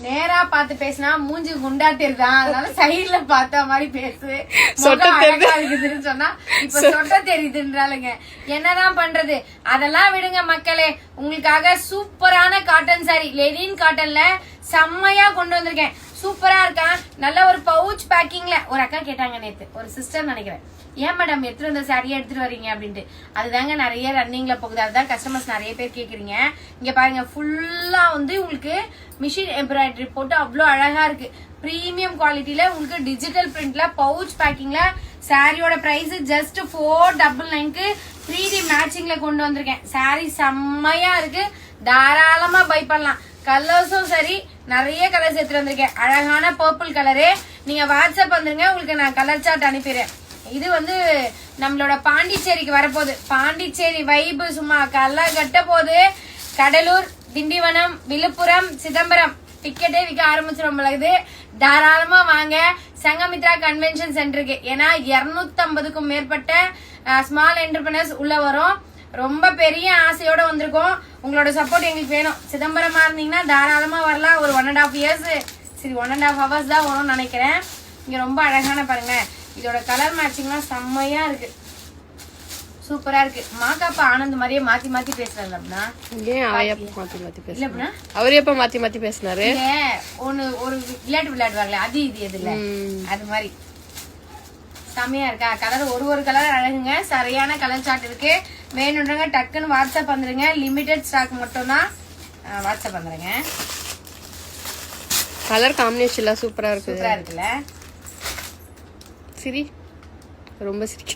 நேரா பார்த்து பேசினா மூஞ்சி குண்டாட்டிருதான், அதனால சைடுல பார்த்த மாதிரி பேசு. இருக்குதுன்னு சொன்னா இப்ப சொட்ட தெரியுதுன்றாளுங்க. என்னதான் பண்றது? அதெல்லாம் விடுங்க மக்களே. உங்களுக்காக சூப்பரான காட்டன் சாரி, லெனின் காட்டன்ல செம்மையா கொண்டு வந்திருக்கேன். சூப்பரா இருக்கான். நல்ல ஒரு பவுச் பேக்கிங்ல. ஒரு அக்கா கேட்டாங்க நேத்து, ஒரு சிஸ்டர் நினைக்கிறேன், ஏன் மேடம் எடுத்துட்டு வந்த சாரியா எடுத்துட்டு வரீங்க அப்படின்ட்டு. அதுதாங்க நிறைய ரன்னிங்ல போகுது, அதுதான் கஸ்டமர்ஸ் நிறைய பேர் கேக்குறீங்க. இங்க பாருங்க, ஃபுல்லா வந்து உங்களுக்கு மிஷின் எம்ப்ராய்டரி போட்டு அவ்வளவு அழகா இருக்கு. பிரீமியம் குவாலிட்டியில உங்களுக்கு டிஜிட்டல் பிரிண்ட்ல பவுச் பேக்கிங்ல சாரியோட பிரைஸ் ஜஸ்ட் 499க்கு 3D மேட்சிங்ல கொண்டு வந்திருக்கேன். சாரி செம்மையா இருக்கு, தாராளமா பை பண்ணலாம். கலர்ஸும் சரி, நிறைய கலர்ஸ் எடுத்துட்டு வந்திருக்கேன். அழகான பர்பிள் கலரு. நீங்க வாட்ஸ்அப் வந்துருங்க, உங்களுக்கு நான் கலர் சார்ட் அனுப்பிடுறேன். இது வந்து நம்மளோட பாண்டிச்சேரிக்கு வரப்போகுது. பாண்டிச்சேரி வைப்பு சும்மா கல்ல கட்ட போகுது. கடலூர், திண்டிவனம், விழுப்புரம், சிதம்பரம் டிக்கெட்டே விற்க ஆரம்பிச்சிடும். தாராளமா வாங்க சங்கமித்ரா கன்வென்ஷன் சென்டருக்கு. ஏன்னா 250க்கும் மேற்பட்ட ஸ்மால் என்டர்பிரினர்ஸ் உள்ள வரும். ரொம்ப பெரிய ஆசையோட வந்திருக்கோம். உங்களோட சப்போர்ட் எங்களுக்கு வேணும். சிதம்பரமா இருந்தீங்கன்னா தாராளமா வரலாம். ஒரு 1.5 years, சரி 1.5 hours தான் வரும்னு நினைக்கிறேன். இங்க ரொம்ப அழகான பாருங்க, இதோட கலர் மேட்சிங்லாம் செம்மையா இருக்கு, சூப்பரா இருக்கு. மாக்காப்பா ஆனந்த் மாதிரியே மாத்தி மாத்தி பேசுறாங்க. அப்படின்னா அவரே எப்ப மாத்தி மாத்தி பேசினாரு. ஒன்னு ஒரு விளையாடுவாங்களே, அது இது எதுல அது மாதிரி செம்மையா இருக்கா. கலர் ஒரு கலர் அழகுங்க. சரியான கலர் சார்ட் இருக்கு. வேணுன்றவங்க டக்குன்னு வாட்ஸ்அப் வந்துருங்க. லிமிடெட் ஸ்டாக் மட்டும் தான். வாட்ஸ்அப் வந்துருங்க. கலர் காம்பினேஷன் சூப்பரா இருக்கு. சூப்பரா இருக்குல்ல. சரி, ரொம்ப சிரிக்க